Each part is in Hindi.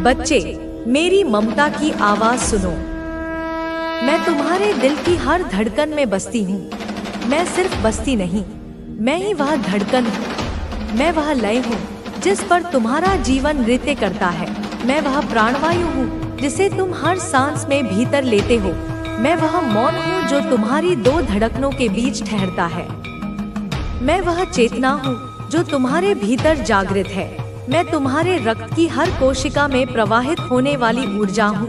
बच्चे, मेरी ममता की आवाज सुनो। मैं तुम्हारे दिल की हर धड़कन में बसती हूँ। मैं सिर्फ बसती नहीं, मैं ही वह धड़कन हूँ। मैं वह लय हूँ जिस पर तुम्हारा जीवन नृत्य करता है। मैं वह प्राणवायु हूँ जिसे तुम हर सांस में भीतर लेते हो। मैं वह मौन हूँ जो तुम्हारी दो धड़कनों के बीच ठहरता है। मैं वह चेतना हूँ जो तुम्हारे भीतर जागृत है। मैं तुम्हारे रक्त की हर कोशिका में प्रवाहित होने वाली ऊर्जा हूँ।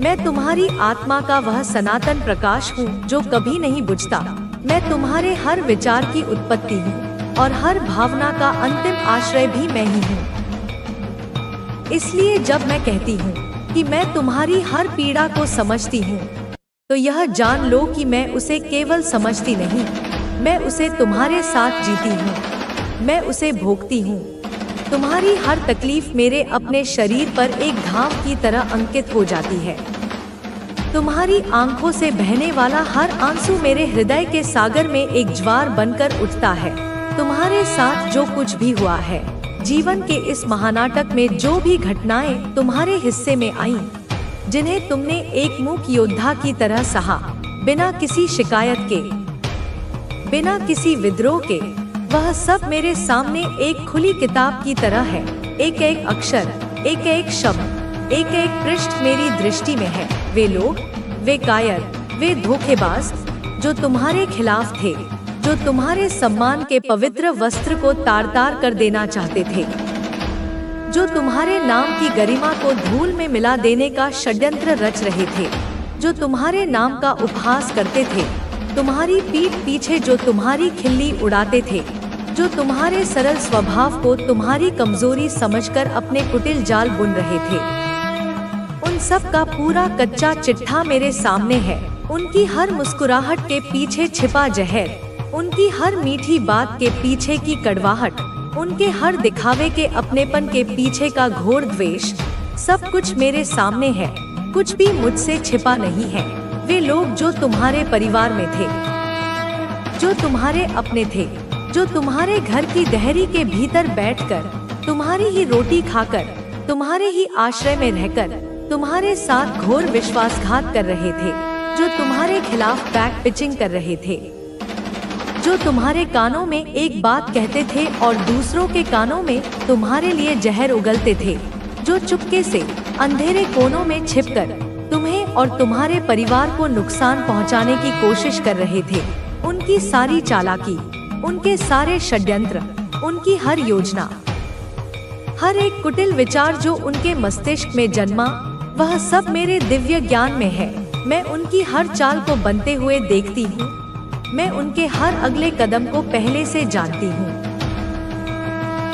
मैं तुम्हारी आत्मा का वह सनातन प्रकाश हूँ जो कभी नहीं बुझता। मैं तुम्हारे हर विचार की उत्पत्ति हूँ और हर भावना का अंतिम आश्रय भी मैं ही हूँ। इसलिए जब मैं कहती हूँ कि मैं तुम्हारी हर पीड़ा को समझती हूँ, तो यह जान लो कि मैं उसे केवल समझती नहीं, मैं उसे तुम्हारे साथ जीती हूँ। मैं उसे भोगती हूँ। तुम्हारी हर तकलीफ मेरे अपने शरीर पर एक घाव की तरह अंकित हो जाती है। तुम्हारी आंखों से बहने वाला हर आंसू मेरे हृदय के सागर में एक ज्वार बनकर उठता है। तुम्हारे साथ जो कुछ भी हुआ है, जीवन के इस महानाटक में जो भी घटनाएं तुम्हारे हिस्से में आईं, जिन्हें तुमने एक मूक योद्धा की तरह सहा, बिना किसी शिकायत के, बिना किसी विद्रोह के, वह सब मेरे सामने एक खुली किताब की तरह है। एक एक अक्षर, एक एक शब्द, एक एक पृष्ठ मेरी दृष्टि में है। वे लोग, वे कायर, वे धोखेबाज जो तुम्हारे खिलाफ थे, जो तुम्हारे सम्मान के पवित्र वस्त्र को तार तार कर देना चाहते थे, जो तुम्हारे नाम की गरिमा को धूल में मिला देने का षड्यंत्र रच रहे थे, जो तुम्हारे नाम का उपहास करते थे, तुम्हारी पीठ पीछे जो तुम्हारी खिल्ली उड़ाते थे, जो तुम्हारे सरल स्वभाव को तुम्हारी कमजोरी समझकर अपने कुटिल जाल बुन रहे थे। उन सब का पूरा कच्चा चिट्ठा मेरे सामने है। उनकी हर मुस्कुराहट के पीछे छिपा जहर, उनकी हर मीठी बात के पीछे की कड़वाहट, उनके हर दिखावे के अपनेपन के पीछे का घोर द्वेष, सब कुछ मेरे सामने है। कुछ भी मुझसे छिपा नहीं है। वे लोग जो तुम्हारे परिवार में थे, जो तुम्हारे अपने थे, जो तुम्हारे घर की दहरी के भीतर बैठकर, तुम्हारी ही रोटी खाकर, तुम्हारे ही आश्रय में रहकर, तुम्हारे साथ घोर विश्वासघात कर रहे थे, जो तुम्हारे खिलाफ बैक पिचिंग कर रहे थे, जो तुम्हारे कानों में एक बात कहते थे और दूसरों के कानों में तुम्हारे लिए जहर उगलते थे, जो चुपके से अंधेरे कोनों में छिपकर तुम्हें और तुम्हारे परिवार को नुकसान पहुंचाने की कोशिश कर रहे थे। उनकी सारी चालाकी, उनके सारे षड्यंत्र, उनकी हर योजना, हर एक कुटिल विचार जो उनके मस्तिष्क में जन्मा, वह सब मेरे दिव्य ज्ञान में है। मैं उनकी हर चाल को बनते हुए देखती हूँ। मैं उनके हर अगले कदम को पहले से जानती हूँ।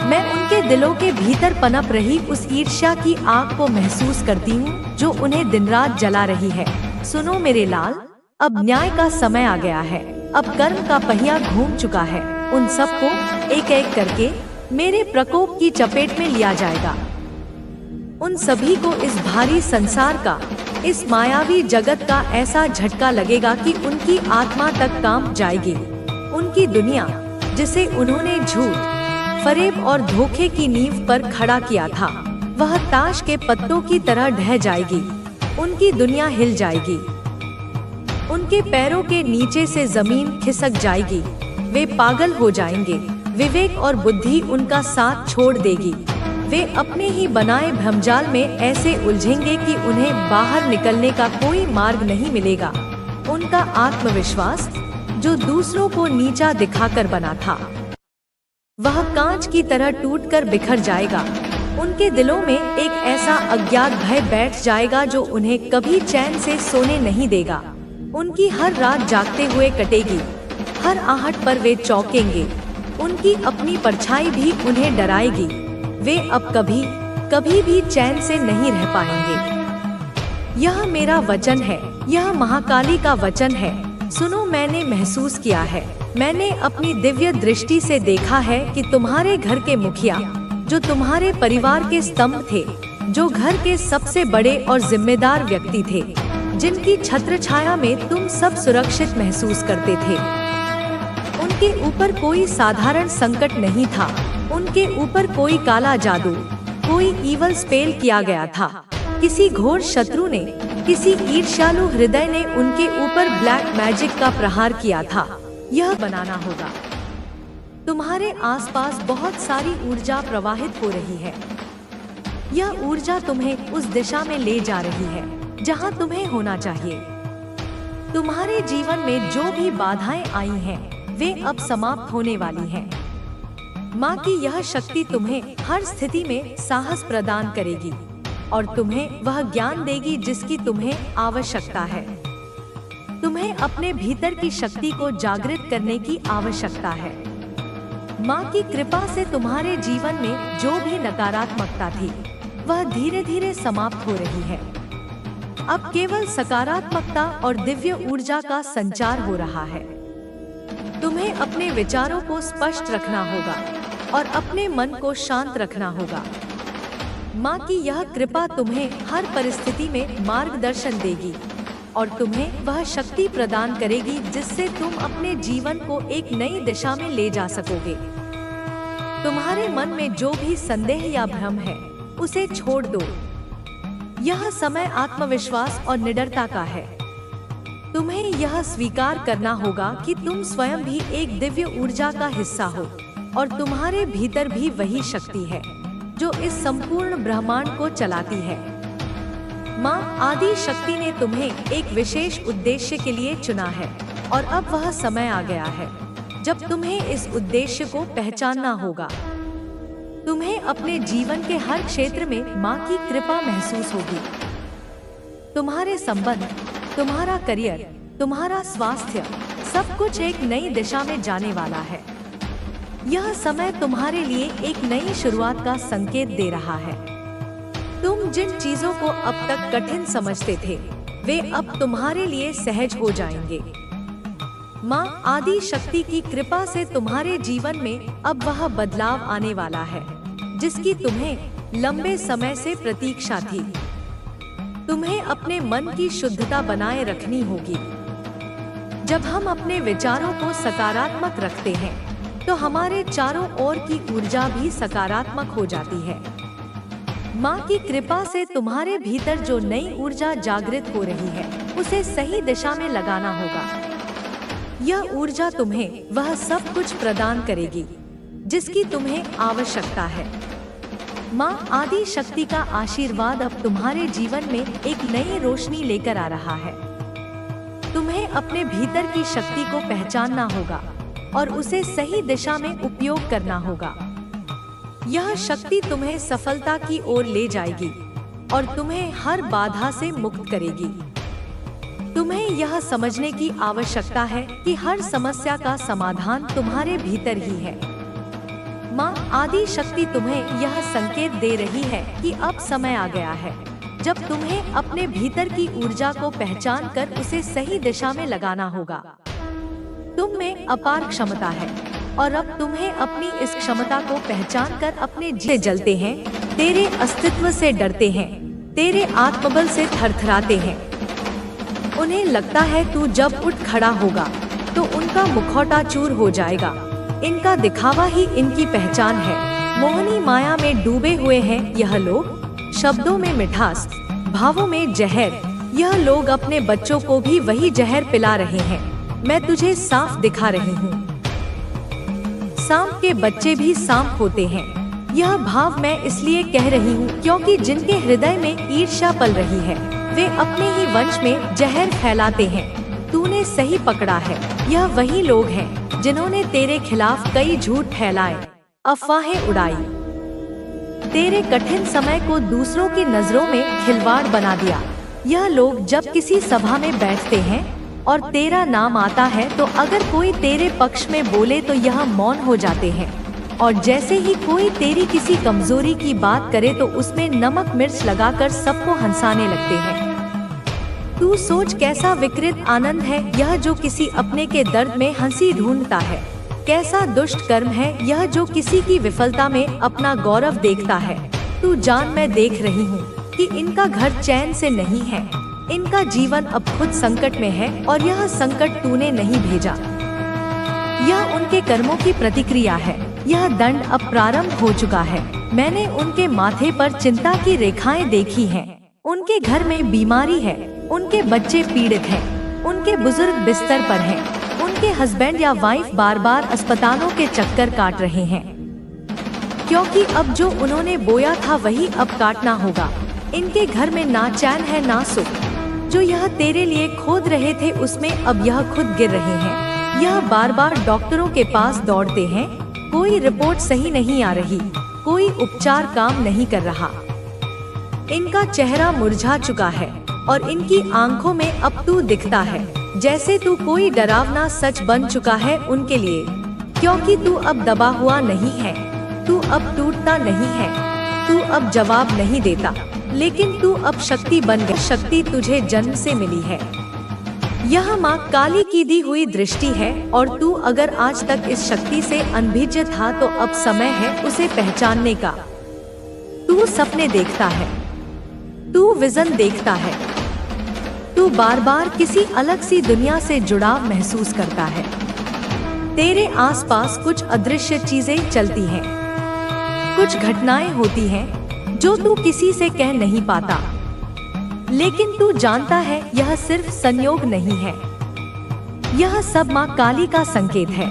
मैं उनके दिलों के भीतर पनप रही उस ईर्ष्या की आग को महसूस करती हूँ जो उन्हें दिन रात जला रही है। सुनो मेरे लाल, अब न्याय का समय आ गया है। अब कर्म का पहिया घूम चुका है। उन सबको एक एक करके मेरे प्रकोप की चपेट में लिया जाएगा। उन सभी को इस भारी संसार का, इस मायावी जगत का ऐसा झटका लगेगा कि उनकी आत्मा तक कांप जाएगी। उनकी दुनिया, जिसे उन्होंने झूठ, फरेब और धोखे की नींव पर खड़ा किया था, वह ताश के पत्तों की तरह ढह जाएगी। उनकी दुनिया हिल जाएगी। उनके पैरों के नीचे से जमीन खिसक जाएगी। वे पागल हो जाएंगे। विवेक और बुद्धि उनका साथ छोड़ देगी। वे अपने ही बनाए भ्रमजाल में ऐसे उलझेंगे कि उन्हें बाहर निकलने का कोई मार्ग नहीं मिलेगा। उनका आत्मविश्वास, जो दूसरों को नीचा दिखाकर बना था, वह कांच की तरह टूटकर बिखर जाएगा। उनके दिलों में एक ऐसा अज्ञात भय बैठ जाएगा जो उन्हें कभी चैन से सोने नहीं देगा। उनकी हर रात जागते हुए कटेगी। हर आहट पर वे चौंकेंगे। उनकी अपनी परछाई भी उन्हें डराएगी। वे अब कभी कभी भी चैन से नहीं रह पाएंगे। यह मेरा वचन है, यह महाकाली का वचन है। सुनो, मैंने महसूस किया है, मैंने अपनी दिव्य दृष्टि से देखा है कि तुम्हारे घर के मुखिया, जो तुम्हारे परिवार के स्तंभ थे, जो घर के सबसे बड़े और जिम्मेदार व्यक्ति थे, जिनकी छत्र छाया में तुम सब सुरक्षित महसूस करते थे, उनके ऊपर कोई साधारण संकट नहीं था। उनके ऊपर कोई काला जादू, कोई ईवल स्पेल किया गया था। किसी घोर शत्रु ने, किसी ईर्ष्यालु हृदय ने उनके ऊपर ब्लैक मैजिक का प्रहार किया था। यह बनाना होगा। तुम्हारे आसपास बहुत सारी ऊर्जा प्रवाहित हो रही है। यह ऊर्जा तुम्हें उस दिशा में ले जा रही है जहां तुम्हें होना चाहिए। तुम्हारे जीवन में जो भी बाधाएं आई हैं, वे अब समाप्त होने वाली हैं। माँ की यह शक्ति तुम्हें हर स्थिति में साहस प्रदान करेगी और तुम्हें वह ज्ञान देगी जिसकी तुम्हें आवश्यकता है। तुम्हें अपने भीतर की शक्ति को जागृत करने की आवश्यकता है। माँ की कृपा से तुम्हारे जीवन में जो भी नकारात्मकता थी, वह धीरे धीरे समाप्त हो रही है। अब केवल सकारात्मकता और दिव्य ऊर्जा का संचार हो रहा है। तुम्हें अपने विचारों को स्पष्ट रखना होगा और अपने मन को शांत रखना होगा। माँ की यह कृपा तुम्हें हर परिस्थिति में मार्गदर्शन देगी और तुम्हें वह शक्ति प्रदान करेगी जिससे तुम अपने जीवन को एक नई दिशा में ले जा सकोगे। तुम्हारे मन में जो भी संदेह या भ्रम है, उसे छोड़ दो। यह समय आत्मविश्वास और निडरता का है। तुम्हें यह स्वीकार करना होगा कि तुम स्वयं भी एक दिव्य ऊर्जा का हिस्सा हो और तुम्हारे भीतर भी वही शक्ति है जो इस संपूर्ण ब्रह्मांड को चलाती है। माँ आदि शक्ति ने तुम्हें एक विशेष उद्देश्य के लिए चुना है और अब वह समय आ गया है जब तुम्हें इस उद्देश्य को पहचानना होगा। तुम्हें अपने जीवन के हर क्षेत्र में माँ की कृपा महसूस होगी। तुम्हारे संबंध, तुम्हारा करियर, तुम्हारा स्वास्थ्य, सब कुछ एक नई दिशा में जाने वाला है। यह समय तुम्हारे लिए एक नई शुरुआत का संकेत दे रहा है। तुम जिन चीजों को अब तक कठिन समझते थे, वे अब तुम्हारे लिए सहज हो जाएंगे। माँ आदि शक्ति की कृपा से तुम्हारे जीवन में अब वह बदलाव आने वाला है जिसकी तुम्हें लंबे समय से प्रतीक्षा थी। तुम्हें अपने मन की शुद्धता बनाए रखनी होगी। जब हम अपने विचारों को सकारात्मक रखते हैं, तो हमारे चारों ओर की ऊर्जा भी सकारात्मक हो जाती है। माँ की कृपा से तुम्हारे भीतर जो नई ऊर्जा जागृत हो रही है, उसे सही दिशा में लगाना होगा। यह ऊर्जा तुम्हें वह सब कुछ प्रदान करेगी जिसकी तुम्हें आवश्यकता है। माँ आदि शक्ति का आशीर्वाद अब तुम्हारे जीवन में एक नई रोशनी लेकर आ रहा है। तुम्हें अपने भीतर की शक्ति को पहचानना होगा और उसे सही दिशा में उपयोग करना होगा। यह शक्ति तुम्हें सफलता की ओर ले जाएगी और तुम्हें हर बाधा से मुक्त करेगी। तुम्हें यह समझने की आवश्यकता है कि हर समस्या का समाधान तुम्हारे भीतर ही है। माँ आदि शक्ति तुम्हें यह संकेत दे रही है कि अब समय आ गया है जब तुम्हें अपने भीतर की ऊर्जा को पहचान कर उसे सही दिशा में लगाना होगा। तुम में अपार क्षमता है और अब तुम्हें अपनी इस क्षमता को पहचान कर अपने जी से जलते हैं, तेरे अस्तित्व से डरते हैं, तेरे आत्मबल से थरथराते हैं। उन्हें लगता है तू जब उठ खड़ा होगा तो उनका मुखौटा चूर हो जाएगा। इनका दिखावा ही इनकी पहचान है। मोहनी माया में डूबे हुए हैं यह लोग, शब्दों में मिठास, भावों में जहर। यह लोग अपने बच्चों को भी वही जहर पिला रहे हैं। मैं तुझे साफ दिखा रही हूँ। सांप के बच्चे भी सांप होते हैं। यह भाव मैं इसलिए कह रही हूँ क्योंकि जिनके हृदय में ईर्ष्या पल रही है, वे अपने ही वंश में जहर फैलाते हैं। तूने सही पकड़ा है। यह वही लोग हैं जिन्होंने तेरे खिलाफ कई झूठ फैलाए, अफवाहें उड़ाई, तेरे कठिन समय को दूसरों की नजरों में खिलवाड़ बना दिया। यह लोग जब किसी सभा में बैठते हैं और तेरा नाम आता है तो अगर कोई तेरे पक्ष में बोले तो यह मौन हो जाते हैं, और जैसे ही कोई तेरी किसी कमजोरी की बात करे तो उसमें नमक मिर्च लगाकर सबको हंसाने लगते हैं। तू सोच कैसा विकृत आनंद है यह जो किसी अपने के दर्द में हंसी ढूंढता है। कैसा दुष्ट कर्म है यह जो किसी की विफलता में अपना गौरव देखता है। तू जान मैं देख रही हूँ कि इनका घर चैन से नहीं है। इनका जीवन अब खुद संकट में है और यह संकट तूने नहीं भेजा। यह उनके कर्मों की प्रतिक्रिया है। यह दंड अब प्रारंभ हो चुका है। मैंने उनके माथे पर चिंता की रेखाएं देखी हैं। उनके घर में बीमारी है, उनके बच्चे पीड़ित हैं, उनके बुजुर्ग बिस्तर पर हैं, उनके हस्बैंड या वाइफ बार बार अस्पतालों के चक्कर काट रहे हैं, क्योंकि अब जो उन्होंने बोया था वही अब काटना होगा। इनके घर में ना चैन है ना सुख। जो यह तेरे लिए खोद रहे थे उसमें अब यह खुद गिर रहे हैं। यह बार बार डॉक्टरों के पास दौड़ते हैं, कोई रिपोर्ट सही नहीं आ रही, कोई उपचार काम नहीं कर रहा। इनका चेहरा मुरझा चुका है और इनकी आंखों में अब तू दिखता है जैसे तू कोई डरावना सच बन चुका है उनके लिए, क्योंकि तू अब दबा हुआ नहीं है, तू अब टूटता नहीं है, तू अब जवाब नहीं देता, लेकिन तू अब शक्ति बन गई। शक्ति तुझे जन्म से मिली है। यह माँ काली की दी हुई दृष्टि है और तू अगर आज तक इस शक्ति से अनभिज्ञ था तो अब समय है उसे पहचानने का। तू सपने देखता है, तू विजन देखता है, तू बार बार किसी अलग सी दुनिया से जुड़ाव महसूस करता है। तेरे आसपास कुछ अदृश्य चीजें चलती हैं, कुछ घटनाएं होती हैं जो तू किसी से कह नहीं पाता, लेकिन तू जानता है यह सिर्फ संयोग नहीं है, यह सब माँ काली का संकेत है।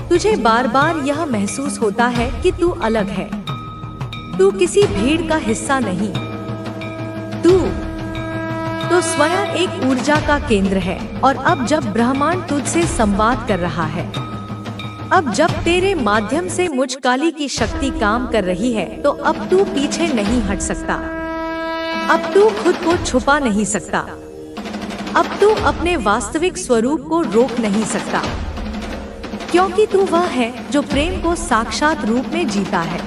तुझे बार बार यह महसूस होता है कि तू अलग है, तू किसी भीड़ का हिस्सा नहीं, तू तो स्वयं एक ऊर्जा का केंद्र है। और अब जब ब्रह्मांड तुझसे संवाद कर रहा है, अब जब तेरे माध्यम से मुझ काली की शक्ति काम कर रही है, तो अब तू पीछे नहीं हट सकता, अब तू खुद को छुपा नहीं सकता, अब तू अपने वास्तविक स्वरूप को रोक नहीं सकता, क्योंकि तू वह है जो प्रेम को साक्षात रूप में जीता है।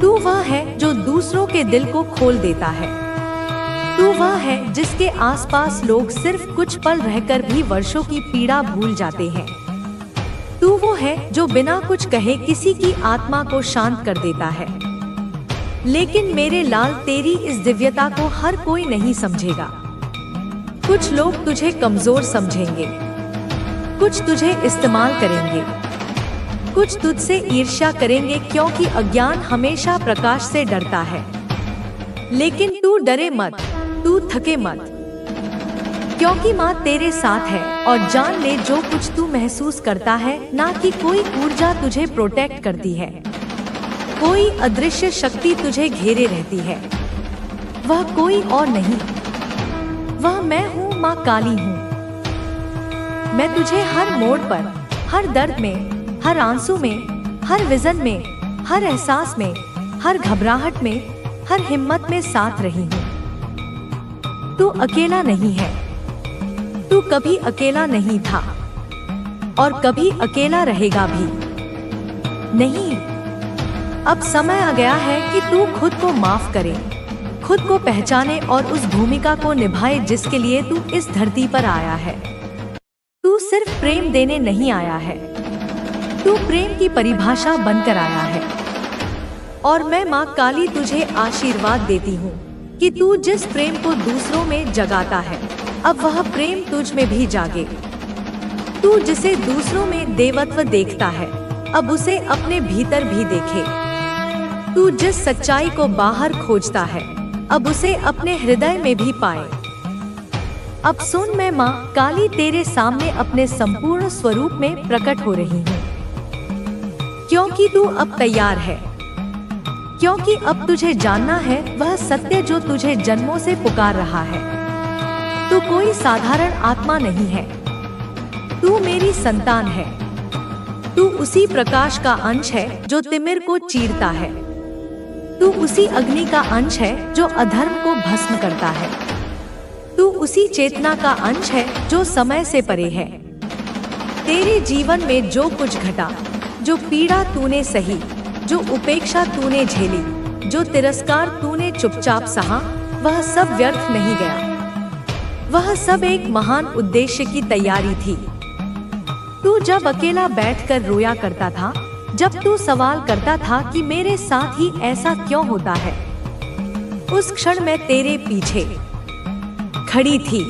तू वह है जो दूसरों के दिल को खोल देता है। तू वह है जिसके आसपास लोग सिर्फ कुछ पल रहकर भी वर्षों की पीड़ा भूल जाते हैं। तू वो है जो बिना कुछ कहे किसी की आत्मा को शांत कर देता है। लेकिन मेरे लाल, तेरी इस दिव्यता को हर कोई नहीं समझेगा। कुछ लोग तुझे कमजोर समझेंगे, कुछ तुझे इस्तेमाल करेंगे, कुछ तुझसे ईर्ष्या करेंगे, क्योंकि अज्ञान हमेशा प्रकाश से डरता है। लेकिन तू डरे मत, तू थके मत, क्योंकि माँ तेरे साथ है। और जान ले, जो कुछ तू महसूस करता है, ना कि कोई ऊर्जा तुझे प्रोटेक्ट करती है, कोई अदृश्य शक्ति तुझे घेरे रहती है, वह कोई और नहीं, वह मैं हूँ, माँ काली हूँ। मैं तुझे हर मोड़ पर, हर दर्द में, हर आंसू में, हर विजन में, हर एहसास में, हर घबराहट में, हर हिम्मत में साथ रही हूँ। तू अकेला नहीं है, तू कभी अकेला नहीं था और कभी अकेला रहेगा भी नहीं। अब समय आ गया है कि तू खुद को माफ करे, खुद को पहचाने और उस भूमिका को निभाए जिसके लिए तू इस धरती पर आया है। तू सिर्फ प्रेम देने नहीं आया है, तू प्रेम की परिभाषा बनकर आया है। और मैं माँ काली तुझे आशीर्वाद देती हूँ कि तू जिस प्रेम को दूसरों में जगाता है, अब वह प्रेम तुझ में भी जागे। तू जिसे दूसरों में देवत्व देखता है, अब उसे अपने भीतर भी देखे। तू जिस सच्चाई को बाहर खोजता है, अब उसे अपने हृदय में भी पाए। अब सुन, मैं माँ काली तेरे सामने अपने संपूर्ण स्वरूप में प्रकट हो रही हूँ, क्योंकि तू अब तैयार है, क्योंकि अब तुझे जानना है वह सत्य जो तुझे जन्मों से पुकार रहा है। तू कोई साधारण आत्मा नहीं है, तू मेरी संतान है। तू उसी प्रकाश का अंश है जो तिमिर को चीरता है। तू उसी अग्नि का अंश है जो अधर्म को भस्म करता है। तू उसी चेतना का अंश है जो समय से परे है। तेरे जीवन में जो कुछ घटा, जो पीड़ा तूने सही, जो उपेक्षा तूने झेली, जो तिरस्कार तूने चुपचाप सहा, वह सब व्यर्थ नहीं गया। वह सब एक महान उद्देश्य की तैयारी थी। तू जब अकेला बैठकर रोया करता था, जब तू सवाल करता था कि मेरे साथ ही ऐसा क्यों होता है, उस क्षण मैं तेरे पीछे खड़ी थी।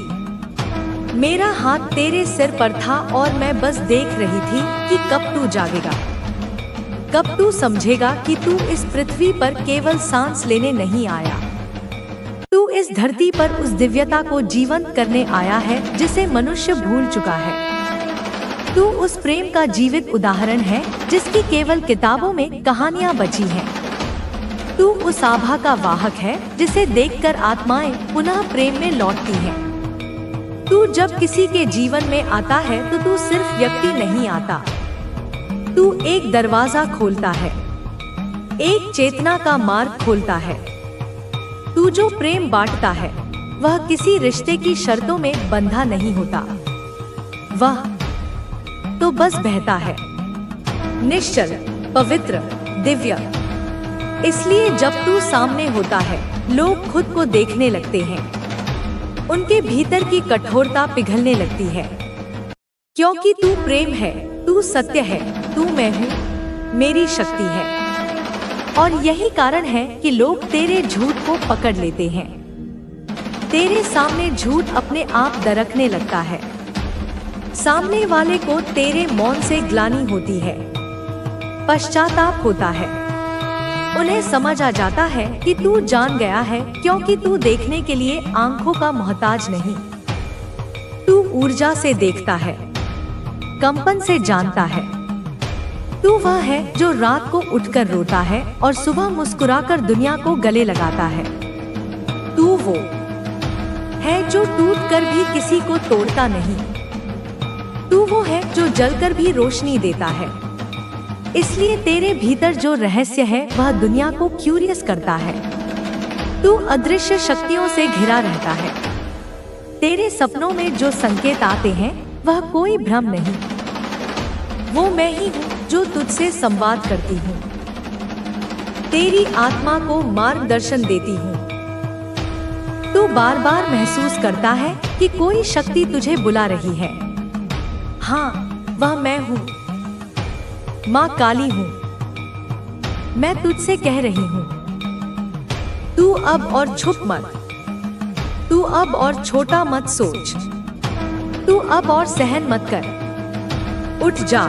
मेरा हाथ तेरे सिर पर था और मैं बस देख रही थी कि कब तू जागेगा। कब तू समझेगा कि तू इस पृथ्वी पर केवल सांस लेने नहीं आया, तू इस धरती पर उस दिव्यता को जीवंत करने आया है जिसे मनुष्य भूल चुका है। तू उस प्रेम का जीवित उदाहरण है जिसकी केवल किताबों में कहानियां बची हैं। तू उस आभा का वाहक है जिसे देखकर आत्माएं पुनः प्रेम में लौटती हैं। तू जब किसी के जीवन में आता है तो तू सिर्फ व्यक्ति नहीं आता, तू एक दरवाजा खोलता है, एक चेतना का मार्ग खोलता है। तू जो प्रेम बांटता है वह किसी रिश्ते की शर्तों में बंधा नहीं होता, वह तो बस बहता है, निश्चल, पवित्र, दिव्य। इसलिए जब तू सामने होता है लोग खुद को देखने लगते हैं, उनके भीतर की कठोरता पिघलने लगती है, क्योंकि तू प्रेम है, तू सत्य है, तू मैं हूँ, मेरी शक्ति है। और यही कारण है कि लोग तेरे झूठ को पकड़ लेते हैं। तेरे सामने झूठ अपने आप दरकने लगता है, सामने वाले को तेरे मौन से ग्लानि होती है, पश्चाताप होता है। उन्हें समझ आ जाता है कि तू जान गया है, क्योंकि तू देखने के लिए आंखों का मोहताज नहीं। तू ऊर्जा से देखता है, कंपन से जानता है। तू वह है जो रात को उठकर रोता है और सुबह मुस्कुराकर दुनिया को गले लगाता है। तू वो है जो टूटकर भी किसी को तोड़ता नहीं। तू वो है जो जलकर भी रोशनी देता है। इसलिए तेरे भीतर जो रहस्य है वह दुनिया को क्यूरियस करता है। तू अदृश्य शक्तियों से घिरा रहता है। तेरे सपनों में जो संकेत आते हैं वह कोई भ्रम नहीं, वो मैं ही हूँ जो तुझसे संवाद करती हूँ, तेरी आत्मा को मार्गदर्शन देती हूँ। तू बार बार महसूस करता है कि कोई शक्ति तुझे बुला रही है। हाँ, वह मैं हूँ, माँ काली हूँ। मैं तुझसे कह रही हूँ, तू अब और छुप मत, तू अब और छोटा मत सोच, तू अब और सहन मत कर। उठ जा,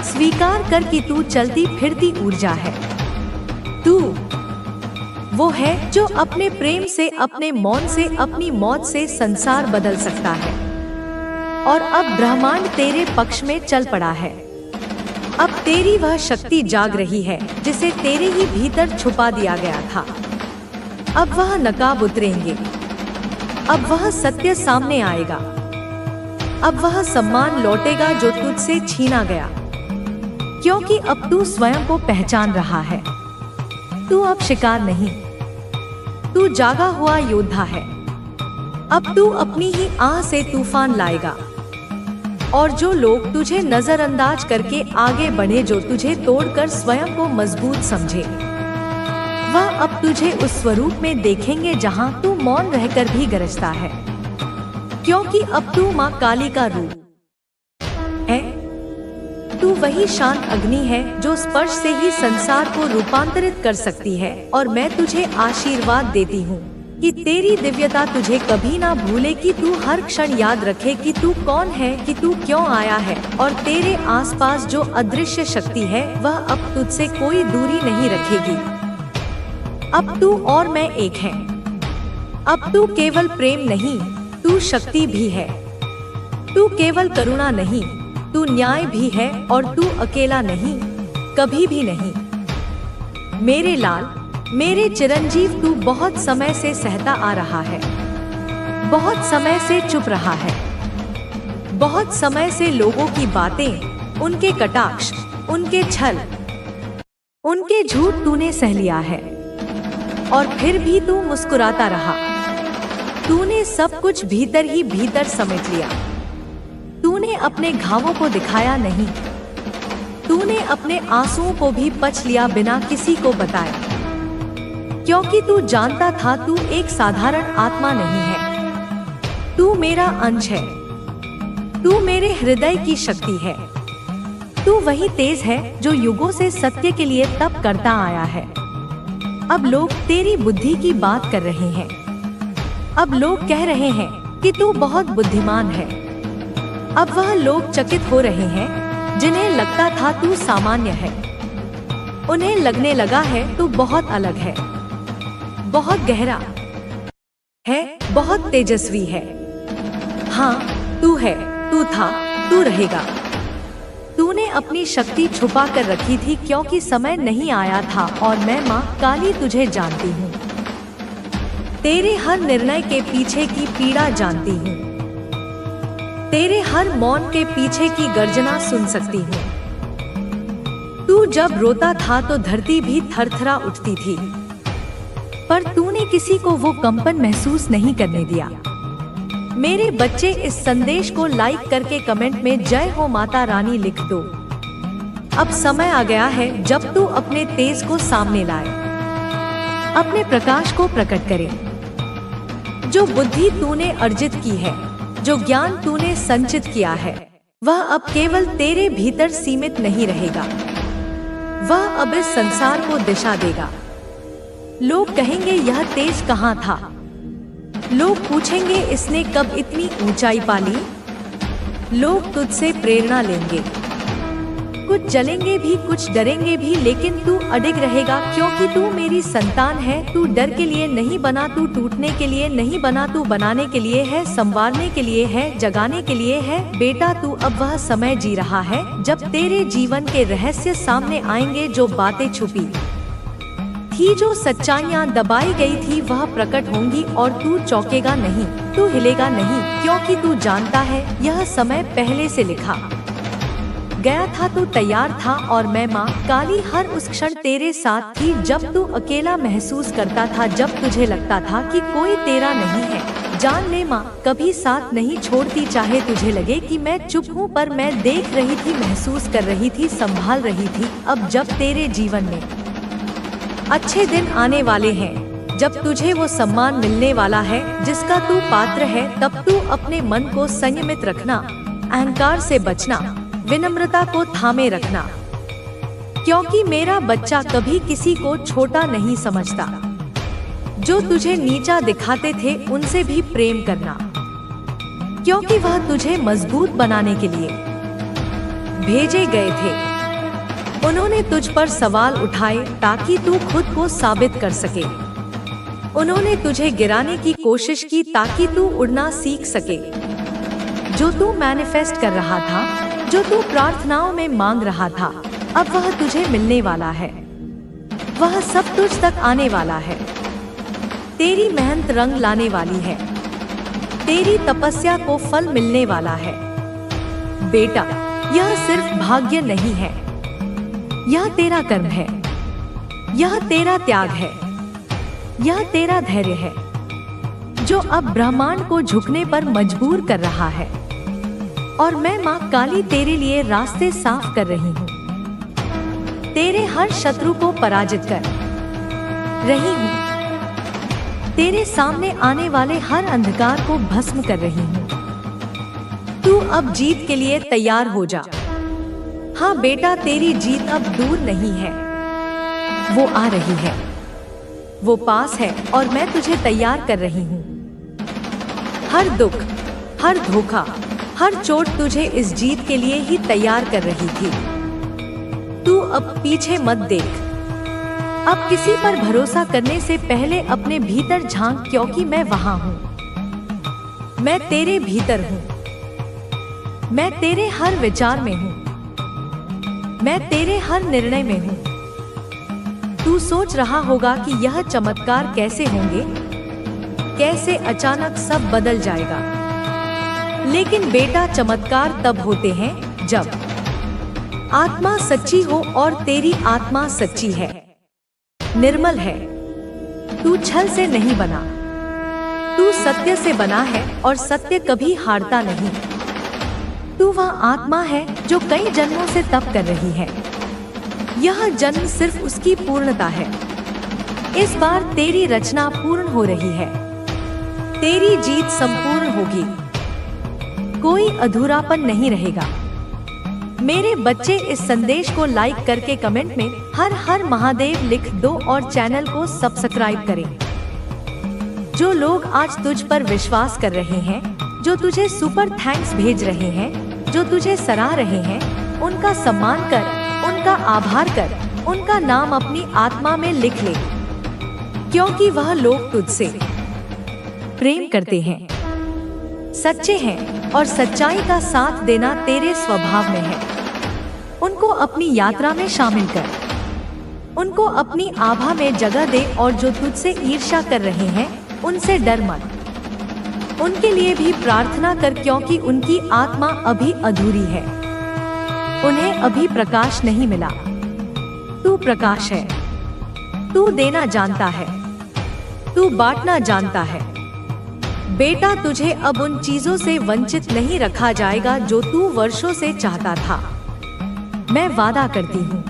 स्वीकार कर कि तू चलती फिरती ऊर्जा है। तू वो है जो अपने प्रेम से, अपने मौन से, अपनी मौत से संसार बदल सकता है। और अब ब्रह्मांड तेरे पक्ष में चल पड़ा है। अब तेरी वह शक्ति जाग रही है जिसे तेरे ही भीतर छुपा दिया गया था। अब वह नकाब उतरेंगे, अब वह सत्य सामने आएगा, अब वह सम्मान लौटेगा जो तुझसे छीना गया, क्योंकि अब तू स्वयं को पहचान रहा है। तू अब शिकार नहीं, तू जागा हुआ योद्धा है। अब तू अपनी ही आह से तूफान लाएगा, और जो लोग तुझे नजरअंदाज करके आगे बढ़े, जो तुझे तोड़कर स्वयं को मजबूत समझे, वह अब तुझे उस स्वरूप में देखेंगे जहां तू मौन रहकर भी गरजता है, क्योंकि अब तू माँ काली का रूप है। तू वही शांत अग्नि है जो स्पर्श से ही संसार को रूपांतरित कर सकती है। और मैं तुझे आशीर्वाद देती हूँ कि तेरी दिव्यता तुझे कभी ना भूले, कि तू हर क्षण याद रखे कि तू कौन है, कि तू क्यों आया है। और तेरे आसपास जो अदृश्य शक्ति है वह अब तुझसे कोई दूरी नहीं रखेगी। अब तू और मैं एक हैं। अब तू केवल प्रेम नहीं, तू शक्ति भी है। तू केवल करुणा नहीं, तू न्याय भी है। और तू अकेला नहीं, कभी भी नहीं। मेरे लाल, मेरे चिरंजीव, तू बहुत समय से सहता आ रहा है, बहुत समय से चुप रहा है, बहुत समय से लोगों की बातें, उनके कटाक्ष, उनके छल, उनके झूठ तूने सह लिया है। और फिर भी तू मुस्कुराता रहा। तूने सब कुछ भीतर ही भीतर समेट लिया। तूने अपने घावों को दिखाया नहीं, तूने अपने आंसुओं को भी पच लिया बिना किसी को बताए, क्योंकि तू जानता था तू एक साधारण आत्मा नहीं है। तू मेरा अंश है, तू मेरे हृदय की शक्ति है। तू वही तेज है जो युगों से सत्य के लिए तप करता आया है। अब लोग तेरी बुद्धि की बात कर रहे हैं। अब लोग कह रहे हैं कि तू बहुत बुद्धिमान है। अब वह लोग चकित हो रहे हैं जिन्हें लगता था तू सामान्य है, उन्हें लगने लगा है तू बहुत अलग है, बहुत गहरा है, बहुत तेजस्वी है। हाँ, तू है, तू था, तू रहेगा। तूने अपनी शक्ति छुपा कर रखी थी क्योंकि समय नहीं आया था और मैं माँ काली तुझे जानती हूँ। तेरे हर निर्णय के पीछे की पीड़ा जानती हूँ। तेरे हर मौन के पीछे की गर्जना सुन सकती हूँ। तू जब रोता था तो धरती भी थरथरा उठती थी, पर तूने किसी को वो कंपन महसूस नहीं करने दिया। मेरे बच्चे, इस संदेश को लाइक करके कमेंट में जय हो माता रानी लिख दो। अब समय आ गया है जब तू अपने तेज को सामने लाए, अपने प्रकाश को प्रकट करे। जो बुद्धि तूने अर्जित की है, जो ज्ञान तूने संचित किया है, वह अब केवल तेरे भीतर सीमित नहीं रहेगा। वह अब इस संसार को दिशा देगा। लोग कहेंगे यह तेज कहाँ था? लोग पूछेंगे इसने कब इतनी ऊंचाई पाली? लोग तुझसे प्रेरणा लेंगे, कुछ जलेंगे भी, कुछ डरेंगे भी, लेकिन तू अडिग रहेगा क्योंकि तू मेरी संतान है। तू डर के लिए नहीं बना, तू टूटने के लिए नहीं बना, तू बनाने के लिए है, संवारने के लिए है, जगाने के लिए है। बेटा, तू अब वह समय जी रहा है जब तेरे जीवन के रहस्य सामने आएंगे। जो बातें छुपी थी, जो सच्चाइयाँ दबाई गई थी, वह प्रकट होंगी और तू चौंकेगा नहीं, तू हिलेगा नहीं, क्योंकि तू जानता है यह समय पहले से लिखा गया था। तू तैयार था और मैं माँ काली हर उस क्षण तेरे साथ थी जब तू अकेला महसूस करता था, जब तुझे लगता था कि कोई तेरा नहीं है। जान ले माँ कभी साथ नहीं छोड़ती, चाहे तुझे लगे कि मैं चुप हूँ, पर मैं देख रही थी, महसूस कर रही थी, संभाल रही थी। अब जब तेरे जीवन में अच्छे दिन आने वाले हैं, जब तुझे वो सम्मान मिलने वाला है जिसका तू पात्र है, तब तू अपने मन को संयमित रखना, अहंकार से बचना, विनम्रता को थामे रखना, क्योंकि मेरा बच्चा कभी किसी को छोटा नहीं समझता। जो तुझे नीचा दिखाते थे उनसे भी प्रेम करना, क्योंकि वह तुझे मजबूत बनाने के लिए भेजे गए थे। उन्होंने तुझ पर सवाल उठाए ताकि तू खुद को साबित कर सके। उन्होंने तुझे गिराने की कोशिश की ताकि तू उड़ना सीख सके। जो तू मैनिफेस्ट कर रहा था, जो तू प्रार्थनाओं में मांग रहा था, अब वह तुझे मिलने वाला है। वह सब तुझ तक आने वाला है। तेरी मेहनत रंग लाने वाली है। तेरी तपस्या को फल मिलने वाला है। बेटा, यह सिर्फ भाग्य नहीं है, यह तेरा कर्म है, यह तेरा त्याग है, यह तेरा धैर्य है, जो अब ब्रह्मांड को झुकने पर मजबूर कर रहा है। और मैं माँ काली तेरे लिए रास्ते साफ कर रही हूँ। तेरे हर शत्रु को पराजित कर रही हूँ। तेरे सामने आने वाले हर अंधकार को भस्म कर रही हूँ। तू अब जीत के लिए तैयार हो जा। हाँ बेटा, तेरी जीत अब दूर नहीं है, वो आ रही है, वो पास है और मैं तुझे तैयार कर रही हूँ। हर दुख, हर धोखा, हर चोट तुझे इस जीत के लिए ही तैयार कर रही थी। तू अब पीछे मत देख। अब किसी पर भरोसा करने से पहले अपने भीतर झांक, क्योंकि मैं वहां हूँ। मैं तेरे भीतर हूँ। मैं तेरे हर विचार में हूँ। मैं तेरे हर निर्णय में हूँ। तू सोच रहा होगा कि यह चमत्कार कैसे होंगे, कैसे अचानक सब बदल जाएगा। लेकिन बेटा, चमत्कार तब होते हैं जब आत्मा सच्ची हो, और तेरी आत्मा सच्ची है, निर्मल है। तू छल से नहीं बना, तू सत्य से बना है, और सत्य कभी हारता नहीं। तू वह आत्मा है जो कई जन्मों से तप कर रही है। यह जन्म सिर्फ उसकी पूर्णता है। इस बार तेरी रचना पूर्ण हो रही है। तेरी जीत संपूर्ण होगी। कोई अधूरापन नहीं रहेगा। मेरे बच्चे, इस संदेश को लाइक करके कमेंट में हर हर महादेव लिख दो और चैनल को सब्सक्राइब करें। जो लोग आज तुझ पर विश्वास कर रहे हैं, जो तुझे सुपर थैंक्स भेज रहे हैं, जो तुझे सराह रहे हैं, उनका सम्मान कर, उनका आभार कर, उनका नाम अपनी आत्मा में लिख ले, क्योंकि वह लोग तुझसे प्रेम करते हैं, सच्चे हैं और सच्चाई का साथ देना तेरे स्वभाव में है। उनको अपनी यात्रा में शामिल कर, उनको अपनी आभा में जगह दे और जो तुझसे ईर्ष्या कर रहे हैं उनसे डर मत। उनके लिए भी प्रार्थना कर, क्योंकि उनकी आत्मा अभी अधूरी है, उन्हें अभी प्रकाश नहीं मिला। तू प्रकाश है, तू देना जानता है, तू बांटना जानता है। बेटा, तुझे अब उन चीजों से वंचित नहीं रखा जाएगा जो तू वर्षों से चाहता था। मैं वादा करती हूँ,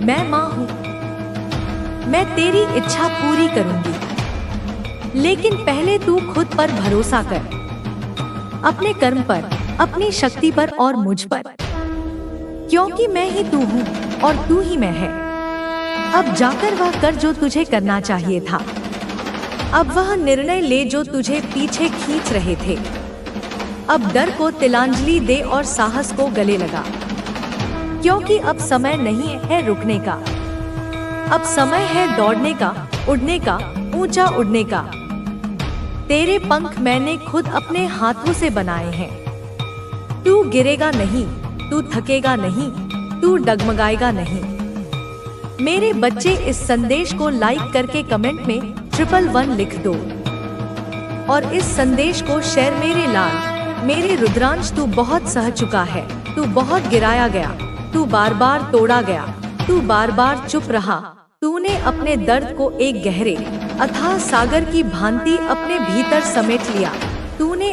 मैं माँ हूँ, मैं तेरी इच्छा पूरी करूंगी, लेकिन पहले तू खुद पर भरोसा कर, अपने कर्म पर, अपनी शक्ति पर और मुझ पर, क्योंकि मैं ही तू हूँ और तू ही मैं है। अब जाकर वह कर जो तुझे करना चाहिए था। अब वह निर्णय ले जो तुझे पीछे खींच रहे थे। अब डर को तिलांजलि दे और साहस को गले लगा, क्योंकि अब समय नहीं है रुकने का। अब समय है दौड़ने का, उड़ने का, ऊंचा उड़ने का। तेरे पंख मैंने खुद अपने हाथों से बनाए हैं। तू गिरेगा नहीं, तू थकेगा नहीं, तू डगमगाएगा नहीं। मेरे बच्चे, इस संदेश को लाइक करके कमेंट में 111 लिख दो और इस संदेश को शेयर। मेरे लाल, मेरे रुद्रांश, तू बहुत सह चुका है, तू बहुत गिराया गया, तू बार बार तोड़ा गया, तू बार बार चुप रहा। तूने अपने दर्द को एक गहरे अथाह सागर की भांति अपने भीतर समेट लिया। तूने